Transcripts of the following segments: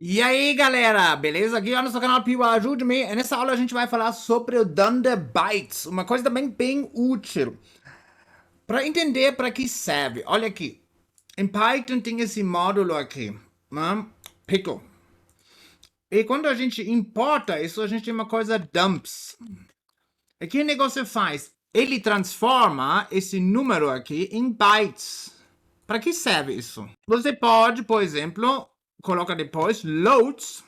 E aí, galera, beleza? Aqui é o nosso canal Pickle, ajude-me. Nessa aula a gente vai falar sobre o dunder Bytes, uma coisa também bem útil. Para entender para que serve, olha aqui. Em Python tem esse módulo aqui, né? Pickle. E quando a gente importa isso, a gente tem uma coisa dumps. E que o negócio faz? Ele transforma esse número aqui em bytes. Para que serve isso? Você pode, por exemplo, colocar depois loads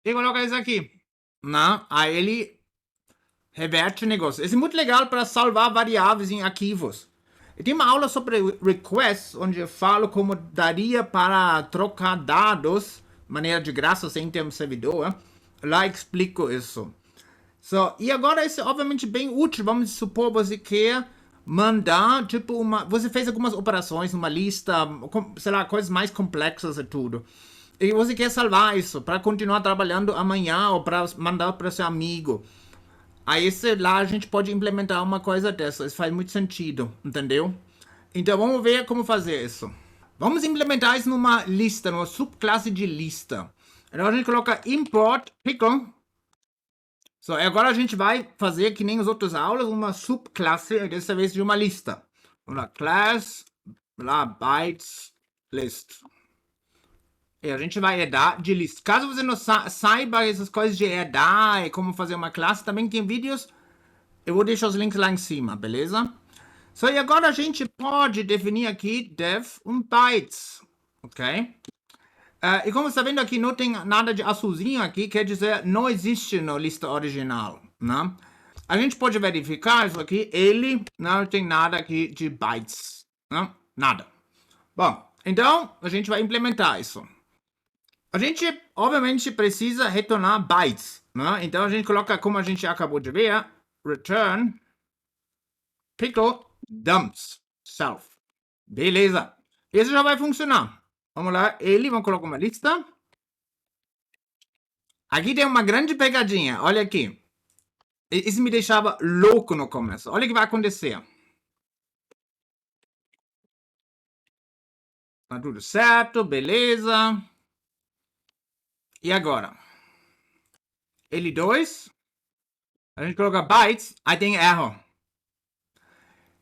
e coloca isso aqui, né? Aí ele reverte o negócio. Isso é muito legal para salvar variáveis em arquivos. Eu tenho uma aula sobre requests, onde eu falo como daria para trocar dados de maneira de graça sem ter um servidor. Lá explico isso. E agora isso é obviamente bem útil. Vamos supor você quer mandar, tipo, você fez algumas operações numa lista, sei lá, coisas mais complexas e tudo. E você quer salvar isso para continuar trabalhando amanhã ou para mandar para seu amigo. Aí lá a gente pode implementar uma coisa dessa. Isso faz muito sentido, entendeu? Então vamos ver como fazer isso. Vamos implementar isso numa lista, numa subclasse de lista. Então a gente coloca import Pickle. Agora a gente vai fazer, que nem as outras aulas, uma subclasse, dessa vez de uma lista. Vamos lá, class, lá, BytesList. E a gente vai herdar de lista. Caso você não saiba essas coisas de herdar e como fazer uma classe, também tem vídeos. Eu vou deixar os links lá em cima, beleza? E agora a gente pode definir aqui dev bytes, ok? E como você está vendo aqui, não tem nada de azulzinho aqui, quer dizer, não existe na lista original, né? A gente pode verificar isso aqui, ele não tem nada aqui de bytes, né? Nada. Bom, então a gente vai implementar isso. A gente, obviamente, precisa retornar bytes, né? Então a gente coloca, como a gente acabou de ver, return Pickle dumps self. Beleza. Isso já vai funcionar. Vamos lá, vamos colocar uma lista. Aqui tem uma grande pegadinha, olha aqui. Isso me deixava louco no começo. Olha o que vai acontecer. Tá tudo certo, beleza. E agora? L2. A gente coloca bytes, aí tem erro.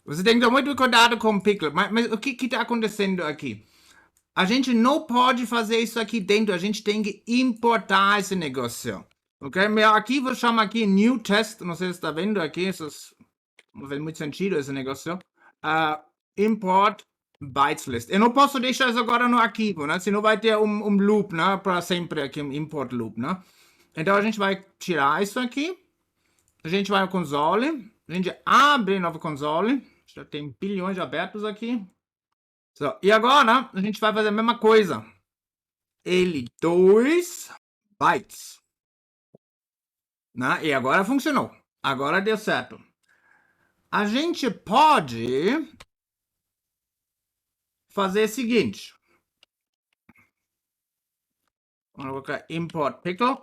Você tem que ter muito cuidado com o Pickle. Mas o que está acontecendo aqui? A gente não pode fazer isso aqui dentro. A gente tem que importar esse negócio. Ok? Meu arquivo chama aqui new test. Não sei se está vendo aqui. Isso não faz muito sentido esse negócio. Import BytesList. Eu não posso deixar isso agora no arquivo, né? Senão vai ter um loop, né? Para sempre aqui, um import loop, né? Então a gente vai tirar isso aqui. A gente vai no console. A gente abre novo console. Já tem bilhões abertos aqui. E agora a gente vai fazer a mesma coisa. L2 bytes. Né? E agora funcionou. Agora deu certo. A gente pode fazer o seguinte. Vamos colocar import Pickle.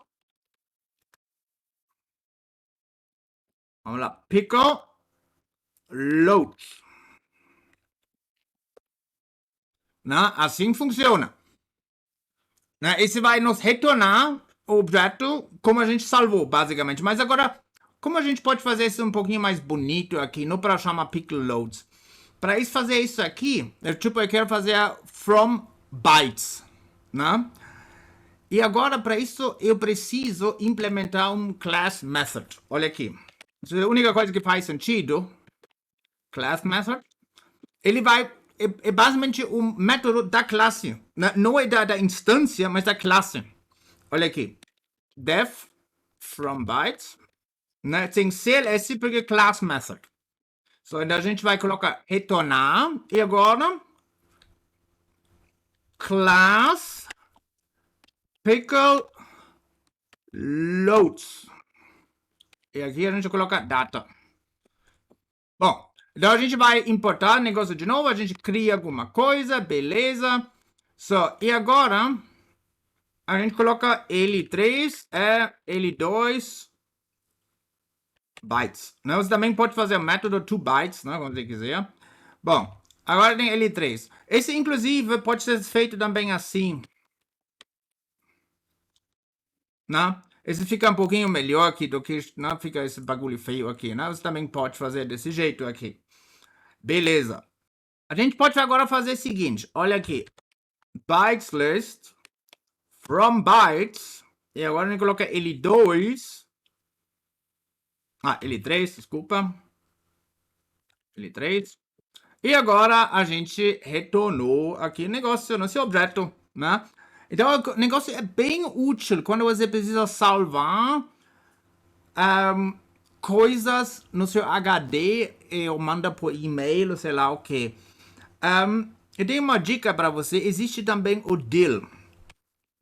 Vamos lá. Pickle load. Né? Assim funciona. Né? Esse vai nos retornar o objeto como a gente salvou, basicamente. Mas agora, como a gente pode fazer isso um pouquinho mais bonito aqui, não para chamar Pickle loads? Para isso fazer isso aqui, eu quero fazer from bytes, né? E agora, para isso, eu preciso implementar um class method. Olha aqui. Isso é a única coisa que faz sentido. Class method. Ele vai... É basicamente um método da classe. Não é da instância, mas da classe. Olha aqui. Def from bytes. Né? Tem CLS porque class method. Então a gente vai colocar retornar. E agora... class Pickle loads. E aqui a gente coloca data. Bom, então a gente vai importar o negócio de novo. A gente cria alguma coisa, beleza. E agora a gente coloca L3 e L2 bytes. Você também pode fazer o método 2bytes, né, quando você quiser. Bom, Agora tem L3. Esse, inclusive, pode ser feito também assim. Né? Esse fica um pouquinho melhor aqui do que não fica esse bagulho feio aqui. Né? Você também pode fazer desse jeito aqui. Beleza. A gente pode agora fazer o seguinte. Olha aqui. BytesList. From bytes. E agora a gente coloca L2. L3, desculpa. L3. E agora a gente retornou aqui o negócio nesse objeto, né? Então o negócio é bem útil quando você precisa salvar coisas no seu HD ou manda por e-mail, sei lá o que. Eu tenho uma dica para você. Existe também o DIL.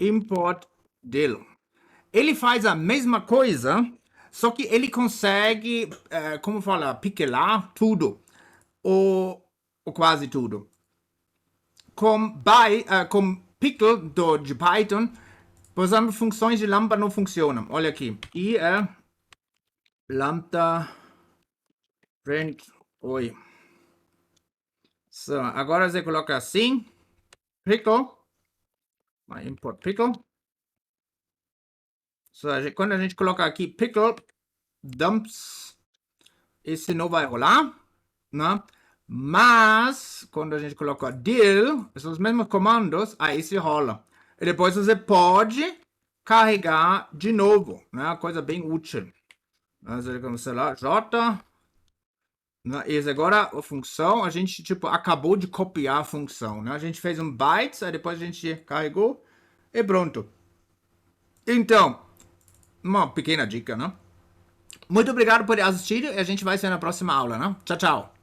Import DIL. Ele faz a mesma coisa, só que ele consegue, como fala, piquelar tudo. Ou quase tudo. Com Pickle de Python, por exemplo, funções de lambda não funcionam. Olha aqui. E é lambda print. Oi. So, agora você coloca assim. Pickle. Import Pickle. So, quando a gente colocar aqui Pickle, dumps, esse não vai rolar, né? Mas, quando a gente coloca DIL, são os mesmos comandos, aí se rola. E depois você pode carregar de novo, né? Coisa bem útil. Sei lá, J. Né? E agora a função, a gente tipo acabou de copiar a função, né? A gente fez um bytes, aí depois a gente carregou e pronto. Então, uma pequena dica, né? Muito obrigado por assistir e a gente vai se ver na próxima aula, né? Tchau, tchau.